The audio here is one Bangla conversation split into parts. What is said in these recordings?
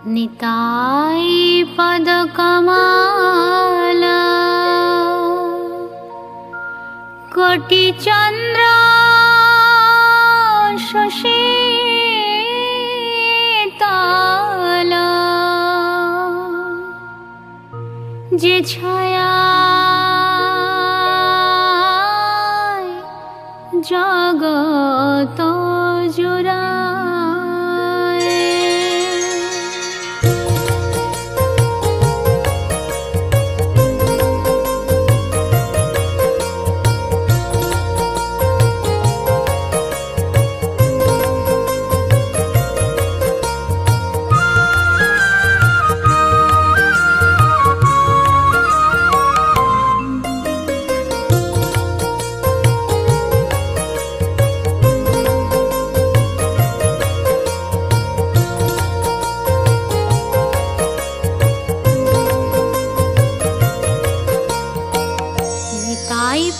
निताई पद कमाला कोटि चंद्र शशि ताला जे छाया जगत जुरा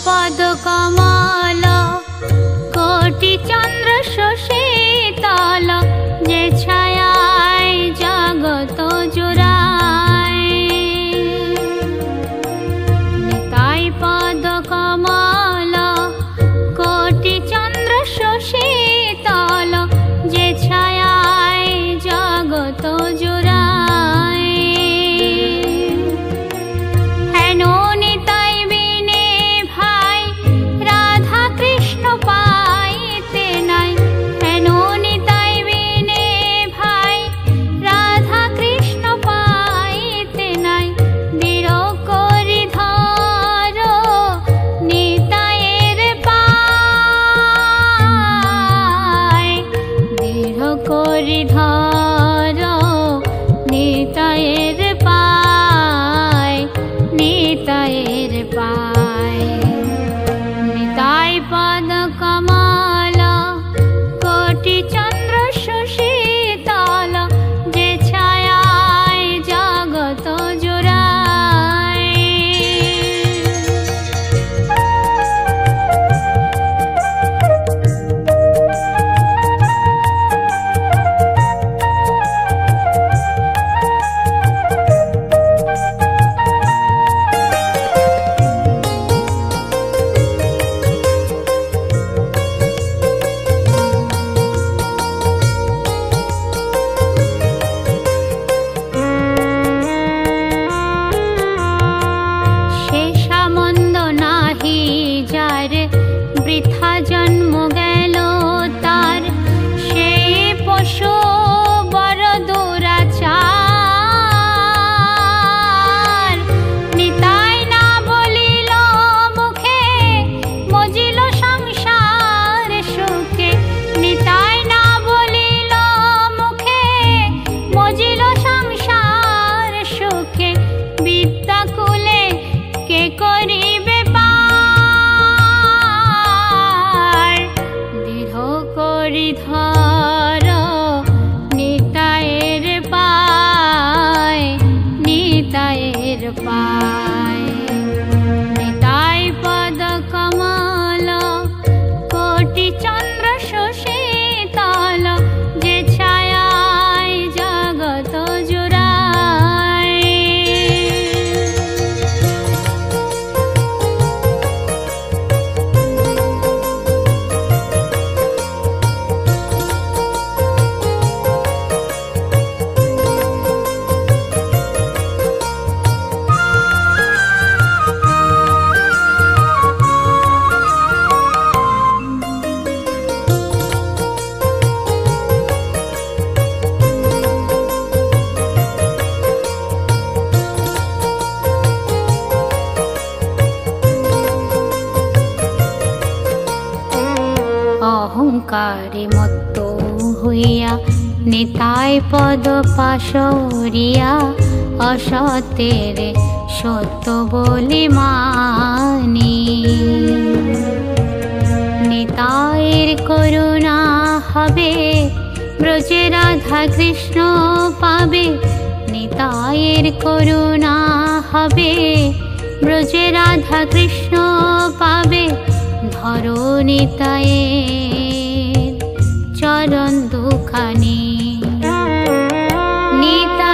पद कमाला कोटि चंद्र शशि ताला जे छायाय जगत जुराय निताई पद कमाला कोटि चंद्र शशि ताला जे छायाय जगत जुराय हेनो निताई पद कमाला कोटि चंद्र शशि ताला जे छायाय जगत जुराय वृथा जन्म गेल तार से पशु बर दुराचार निताई ना बोलिल मुखे मजिल संसार सुखे निताई ना बोलिल मुखे मजिल संसार सुखे विद्या कुले के करिबे धर नितायेर पाय नितायेर पाय निताई पद कमाला कोटि चंद्र शशि ताला जे छायाय जगत जुराय अहंकारे मत्त हইয়া निताई पद पाशरिया असतेर सत्य बोली मानी निताईर करुणा हबे ब्रजे राधा कृष्ण पाबे निताईर करुणा हबे ब्रजे राधा कृष्ण पाबे धरो निताईर चरण दुखानी निताई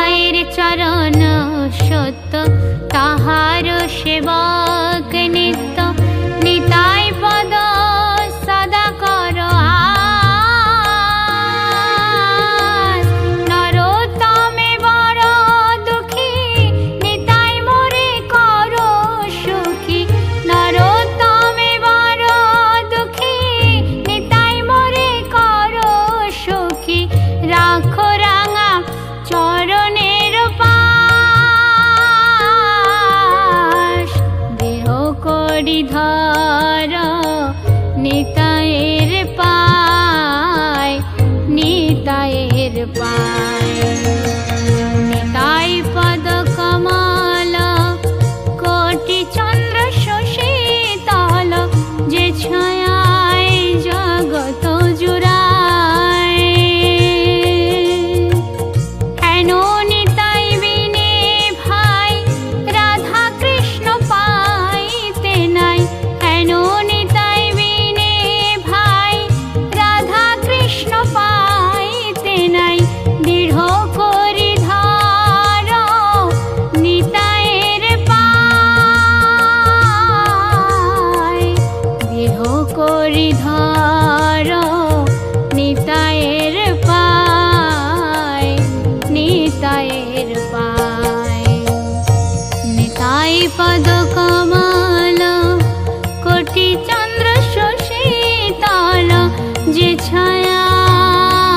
যে ছায়ায়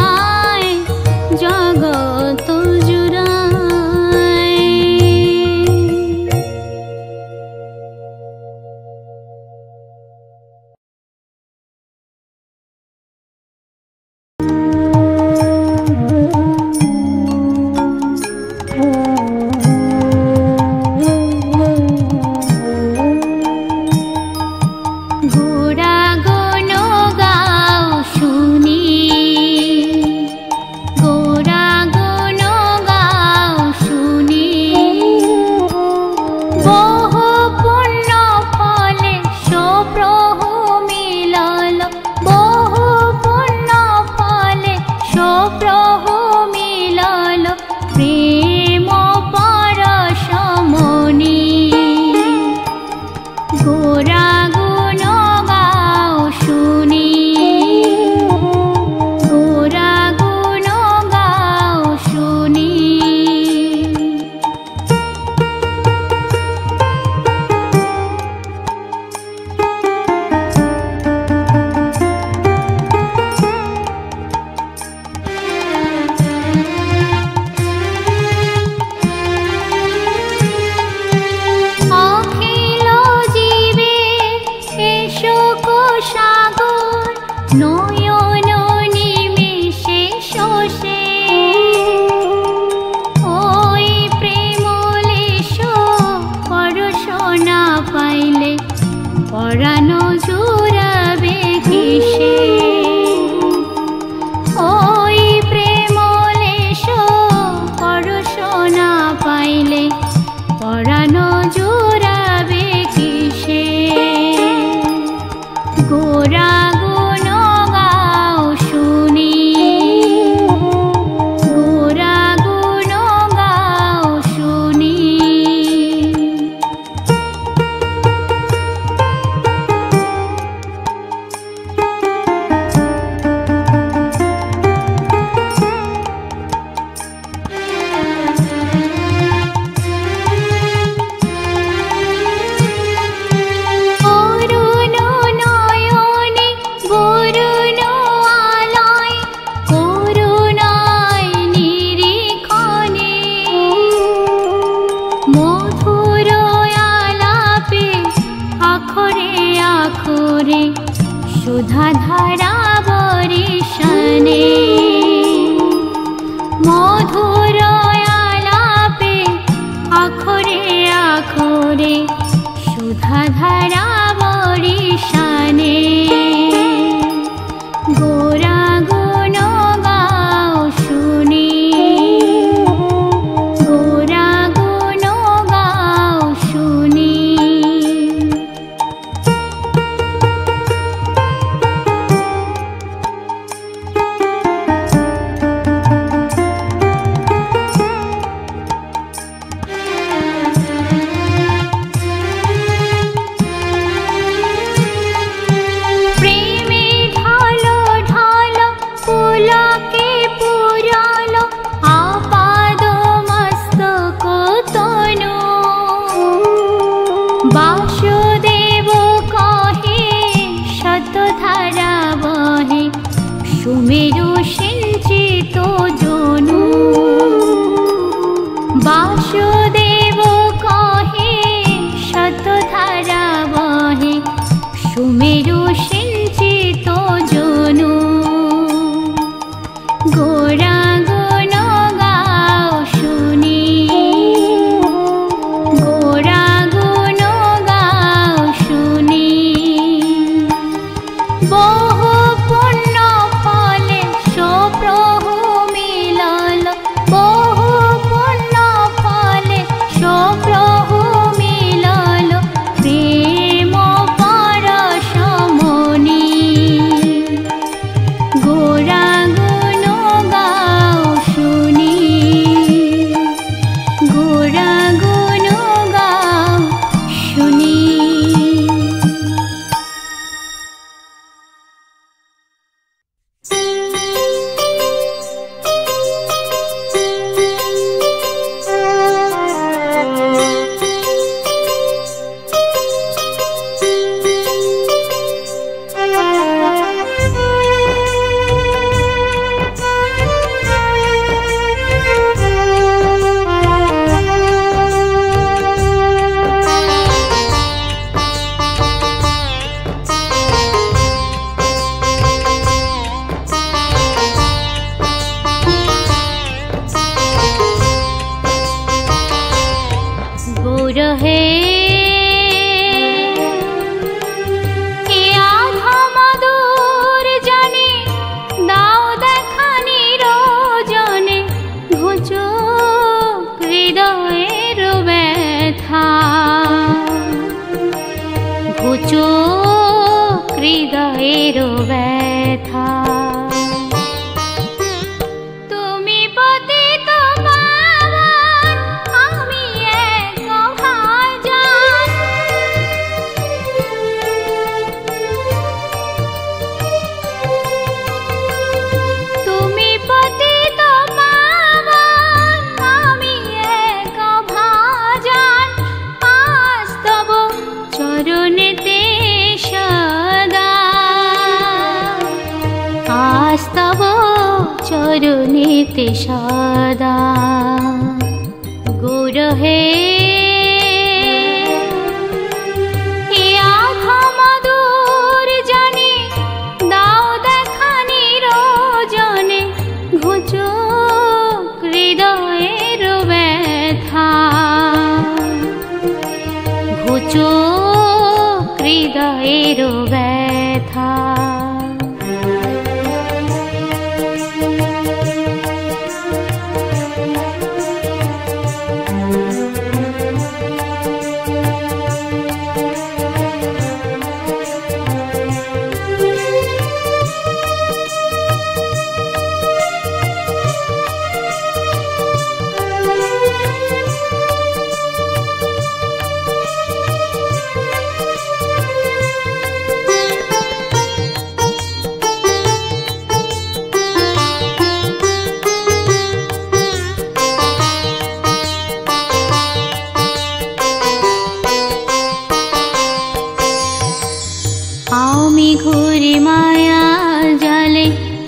জগৎ জুড়ায়। ব্যথা। তুমি পতিত পাবন, আমি এক অভাজন। তুমি পতিত পাবন, আমি এক অভাজন। আজ তব চরণেতে সদা, আজ তব চরণেতে সদা। গৌর হে এ আধম দূর জানে, দাও দেখা নিরজনে। ঘুচুক হৃদয়ের ব্যথা, ঘুচুক হৃদয়ের ব্যথা। আমি ঘুরি মায়া জালে,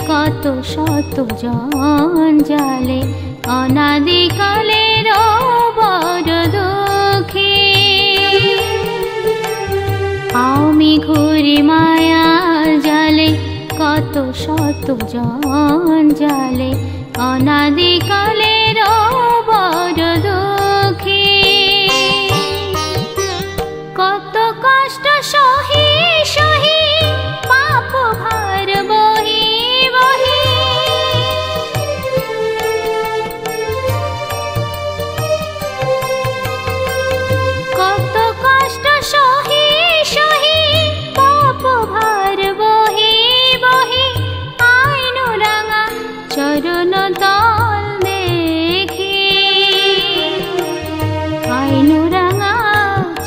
কত শত জন জালে। অনাদিকালের বড় দুঃখী, আমি ঘুরি মায়া জালে, কত শত জন জালে। অনাদিকালের বড় দুঃখী, কত কষ্ট সহি সহি, পাপ ভার বহি বহি। কত কষ্ট সহি সহি, পাপ ভার বহি বহি। আইনু রাঙা চরণ তল দেখি, আইনু রাঙা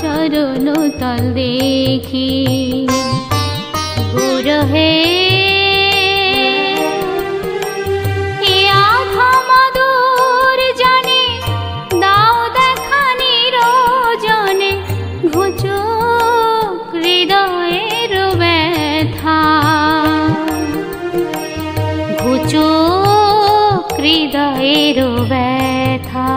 চরণ তল দেখি। গৌর হে এ আধম দূর জানে, দাও দেখা নিরজনে। ঘুচুক হৃদয়ের ব্যথা, ঘুচুক হৃদয়ের ব্যথা।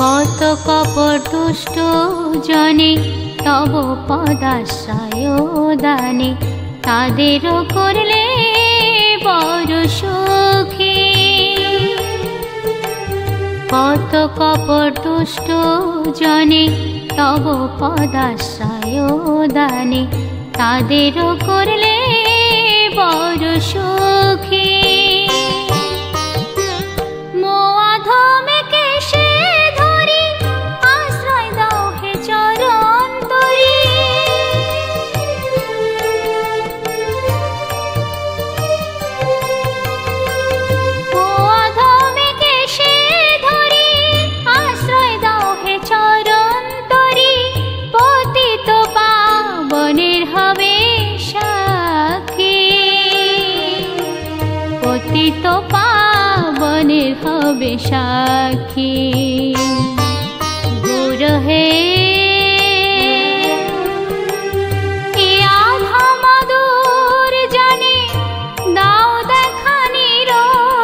কত কপট দুষ্ট জনে, তব পদাশ্রয় দানে। তাদেরও করলে বড় সুখী, কত কপট দুষ্ট জনে, তব পদাশ্রয় দানে। তাদেরও করলে বড় সুখী। পতিত পাবনের হবে সাক্ষী। গৌর হে এ আধম দূর জানে, দাও দেখা নিরজনে।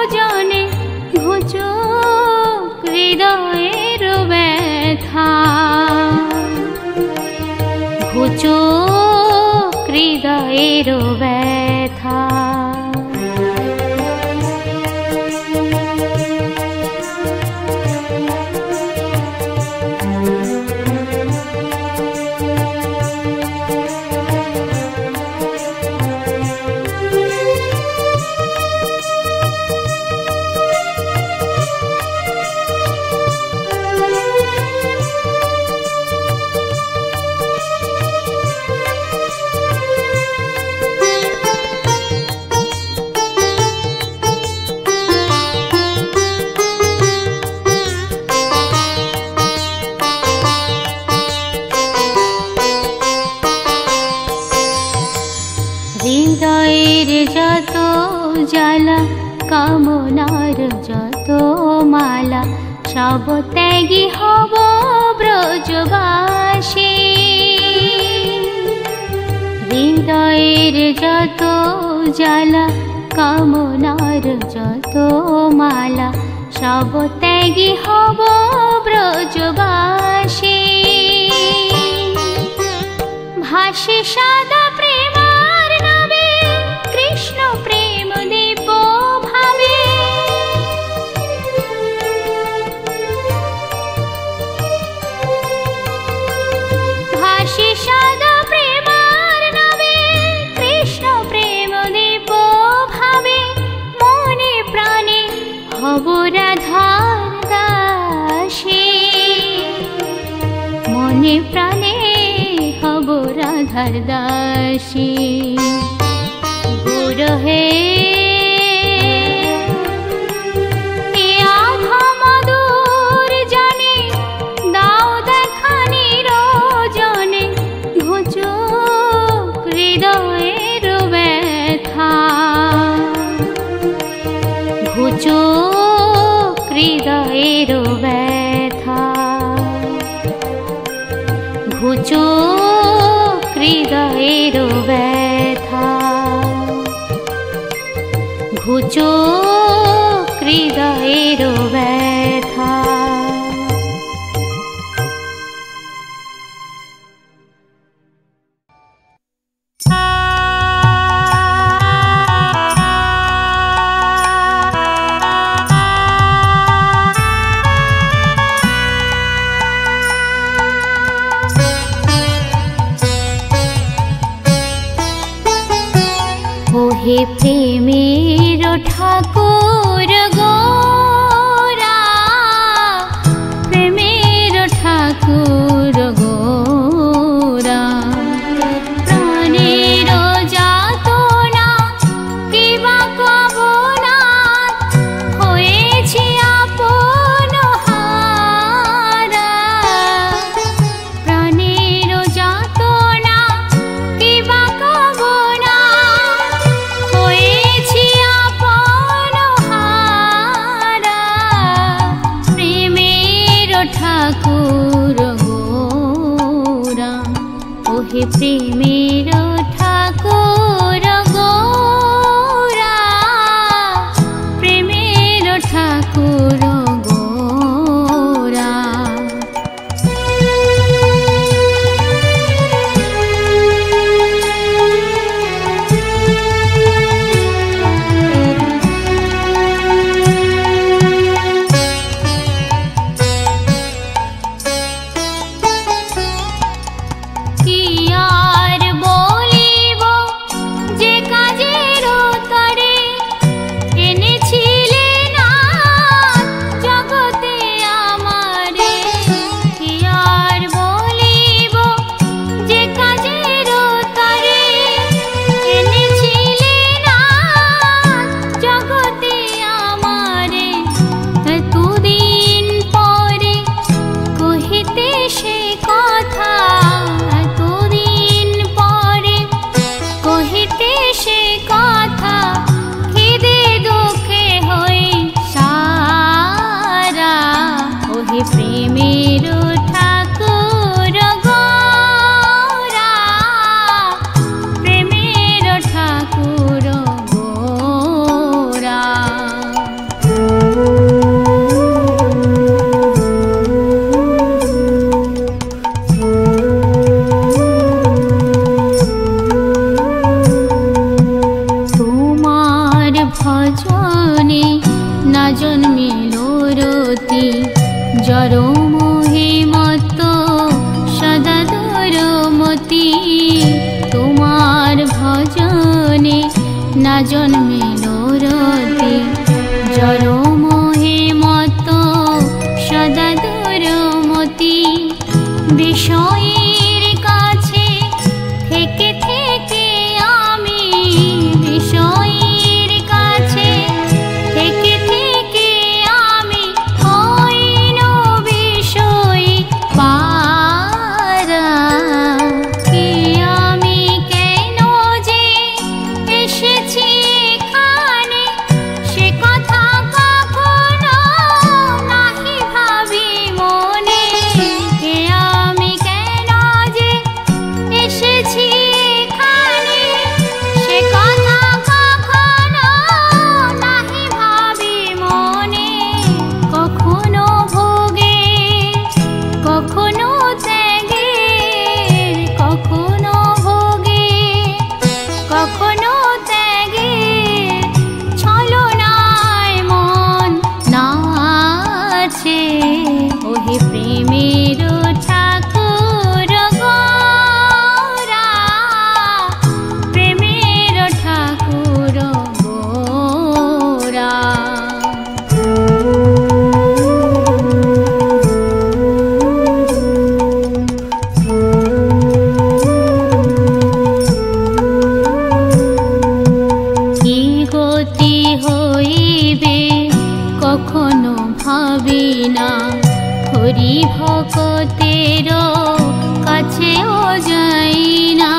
কামনার যত মালা সব ত্যাগী হব ব্রজবাসী। হৃদয়ের যত জ্বালা কামনার যত মালা সব ত্যাগী হব ব্রজবাসী। ভাসে সদা প্রেমার নামে কৃষ্ণ প্রেম দীপ ভাবে। ভাসে সদা প্রেমার নামে কৃষ্ণ প্রেম দীপ ভাবে। মনে প্রাণে হব রাধার দাসী। মনে প্রাণে হব রাধার দাসী। গুরু হে এ আধমধুর জানে দাও দেখা নিরজনে। ঘুচুক হৃদয়ের ব্যথা, ঘুচুক হৃদয়ের ব্যথা, ঘুচুক হৃদয়ের ব্যথা, ঘুচুক হৃদয়ের ব্যথা। হে প্রেমের ঠাকুর গোরা, প্রেমের ঠাকুর গোরা। প্রাণের যাতনা কিবা কব না, হয়েছি আপন হারা। প্রাণের যাতনা কিবা কব না, হয়েছি আপন হারা। প্রেমের ঠাকুর গোরা, ওহে প্রেমের ঠাকুর গোরা, প্রেমের ঠাকুর গোরা। কি আর বলিব যে কাজের তরে এনেছিলে না জগতে আমারে। কি আর বলিব যে কাজের তরে এনেছিলে না জগতে আমারে। এতদিন পরে কহিতে সে কথা, এতদিন পরে কহিতে সে কথা। খিদে দুঃখে হই সারা, ওহে প্রেমের ঠাকুর গোরা, প্রেমের ঠাকুর গোরা। তোমার ভজনে না জন্মিল রতি, জড় মোহে মত্ত সদা দুরমতি। তোমার ভজনে না জন্মিল রতি, জড় মোহে মত্ত সদা দুরমতি। বিষয়ের কাছে থেকে থেকে আমি, বিষয়ের কাছে থেকে থেকে আমি হইল বিষয় পারা। কি আমি কেন যে এসেছি কখনো ভাবি না হরি ভকতের কাছেও যাই না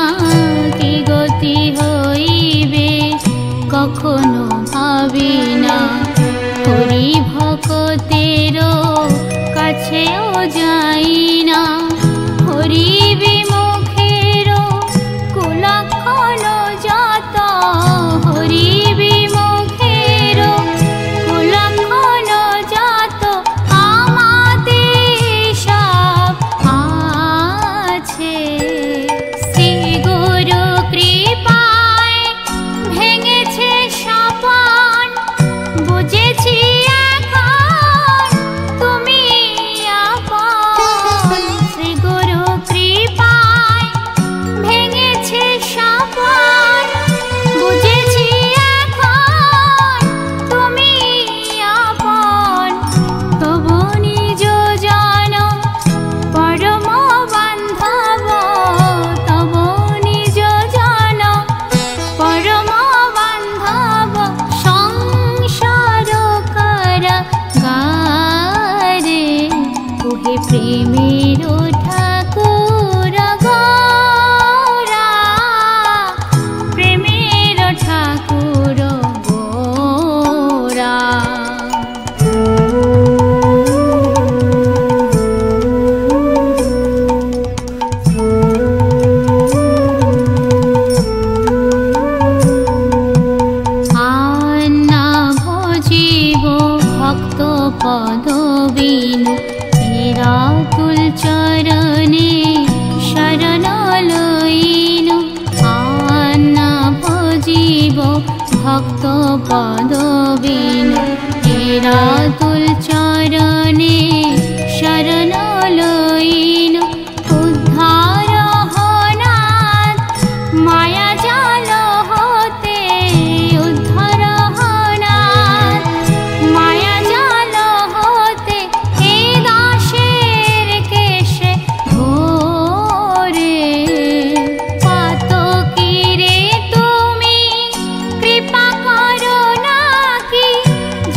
কি গতি হইবে কখনো ভাবি না হরি ভকতের কাছেও যাই না হরি বিমুখের কুলক্ষণ যত হরি বিমুখের কুলক্ষণ যত আমাদের সব আছে শ্রী গুরু কৃপায় ভেঙেছে স্বপন বুঝেছি এখন তুমি আপন শ্রী গুরু কৃপায় ভেঙেছে স্বপন বুঝেছি এখন তুমি আপন তবু নিজ জন পরম বান্ধব তবু নিজ জন পরম বান্ধব সংসার কারাগারে ওহে প্রেমের ঠাকুর গোরা প্রেমের ঠাকুর গোরা আন্না ভজিব ভক্ত পদবিনু রাতুল চরণে শরণ লইনু আন্না ভজিব ভক্ত পদবিনু রাতুল চরণে শরণ লইনু উদ্ধার হনাথ মায়া জাল হতে উদ্ধার হনাথ মায়া জাল হতে হে দাসের কেশে ঘোরে পাতকি রে তুমি কৃপা করো নাকি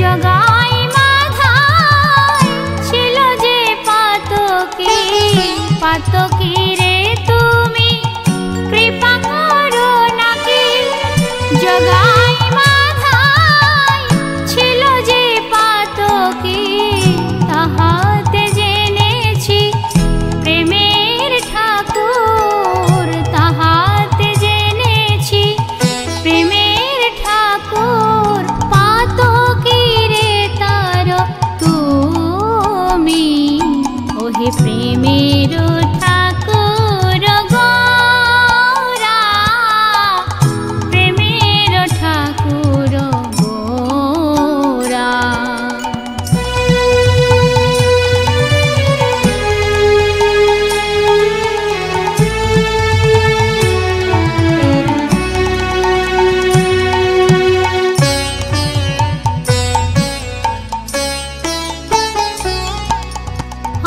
জগাই মাথায় ছিল যে পাতকি পাতকি রে তুমি কৃপা করো নাকি জগাই মাথায় ছিল যে পাতকি তাহাতে জেনেছি প্রেমের ঠাকুর তাহাতে জেনেছি প্রেমের ঠাকুর পাতকি রে তার তুমি ওহে প্রেমের ঠাকুর গোরা প্রেমের ঠাকুর গোরা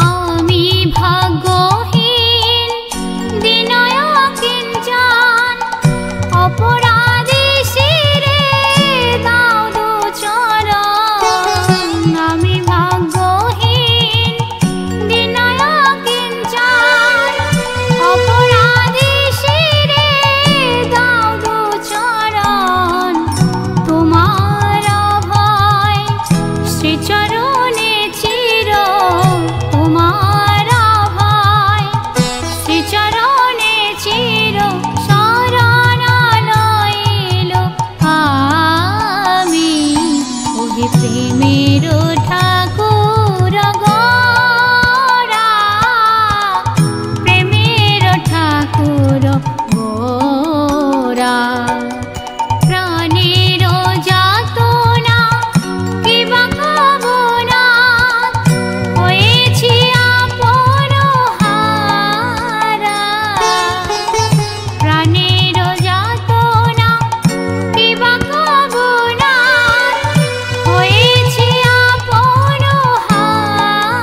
আমি ভাগ্যহীন বিনয় কিঞ্চন অপরাধী শিরে দাও দুচরণ আমি ভাগ্যহীন বিনয় কিঞ্চন অপরাধী শিরে দাও দুচরণ তোমার ভয় শ্রীচরণে চির তোমার ভয় শ্রীচরণে চির শরণ লইল আমি ওহে প্রেমের ঠাকুর গোরা প্রেমের ঠাকুর গোরা প্রাণের যাতনা কিবা কামনা হয়েছি আপন হারা প্রাণের যাতনা কিবা কামনা হয়েছি আপন হারা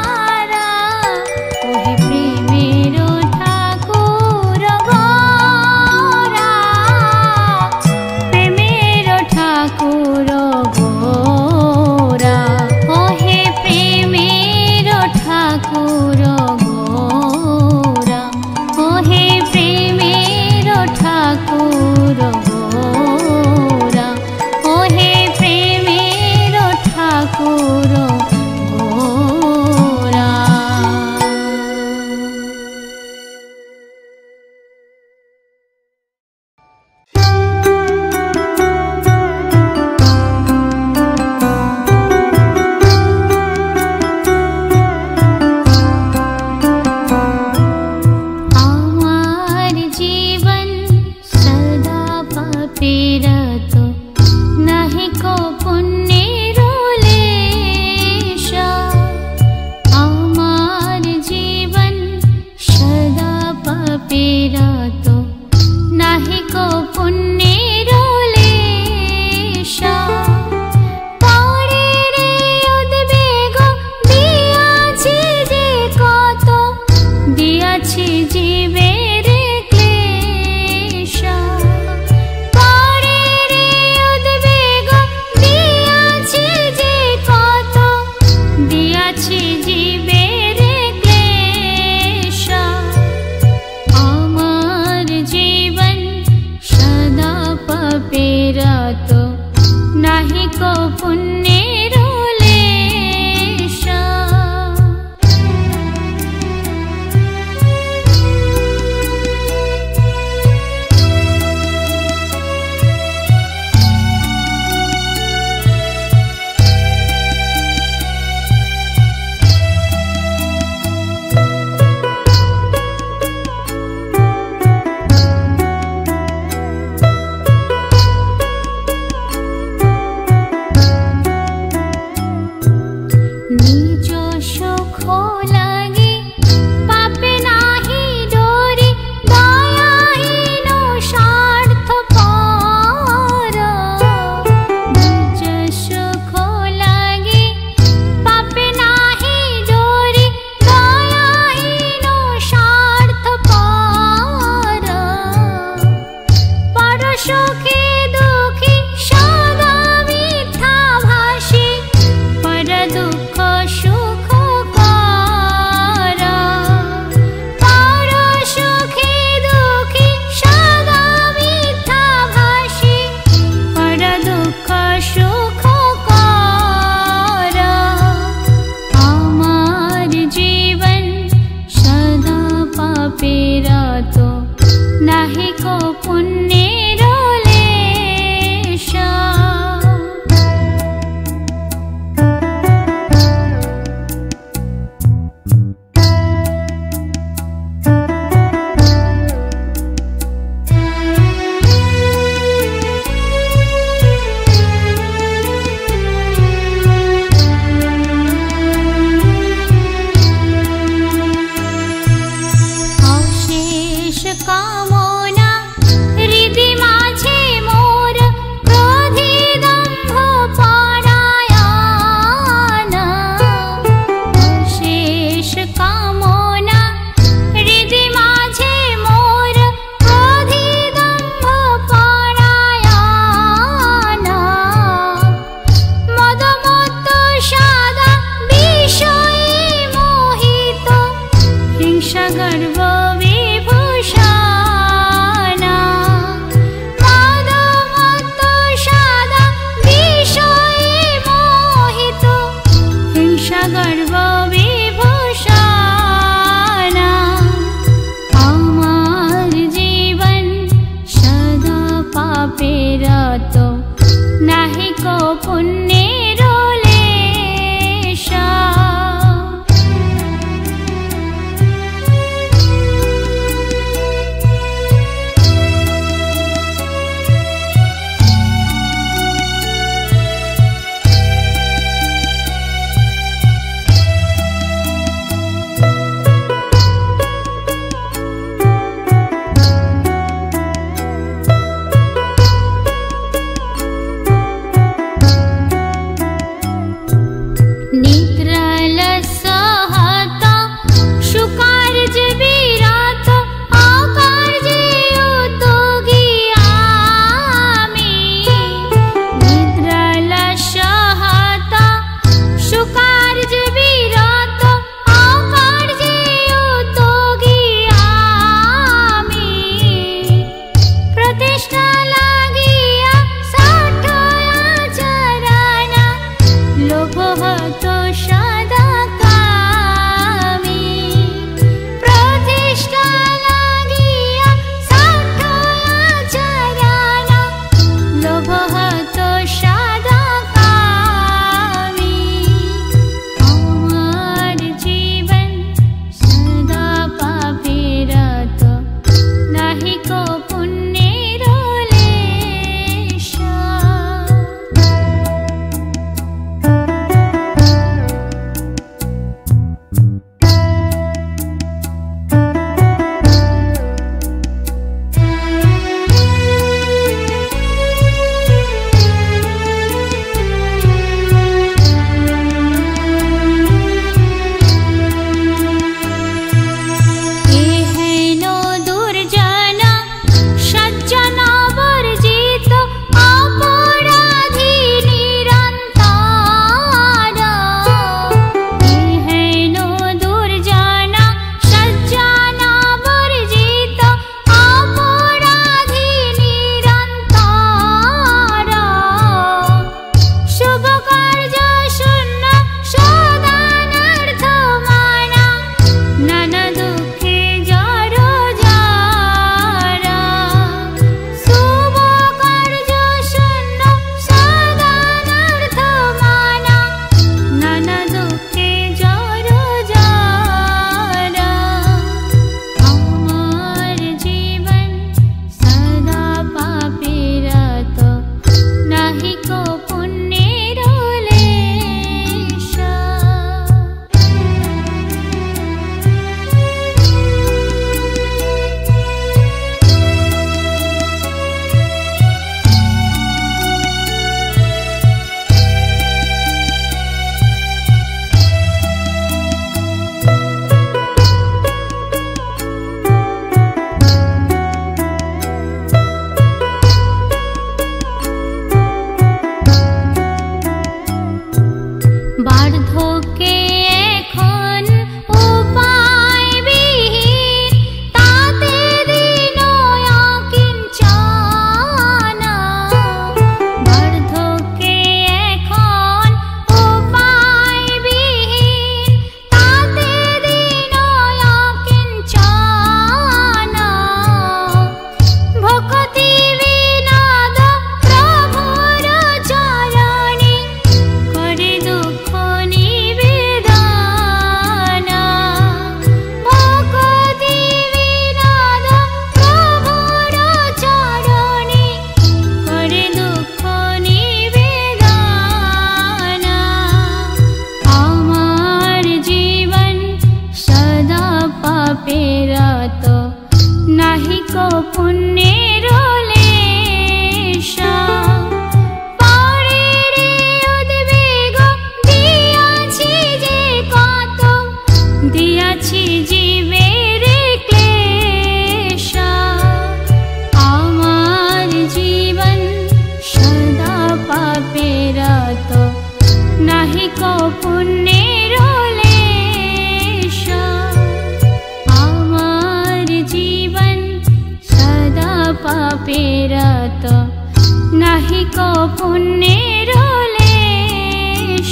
पुण्যের লেশ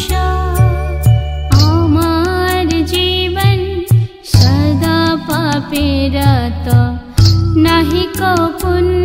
আমার জীবন সদা পাপে রত নাহি কো পুণ্য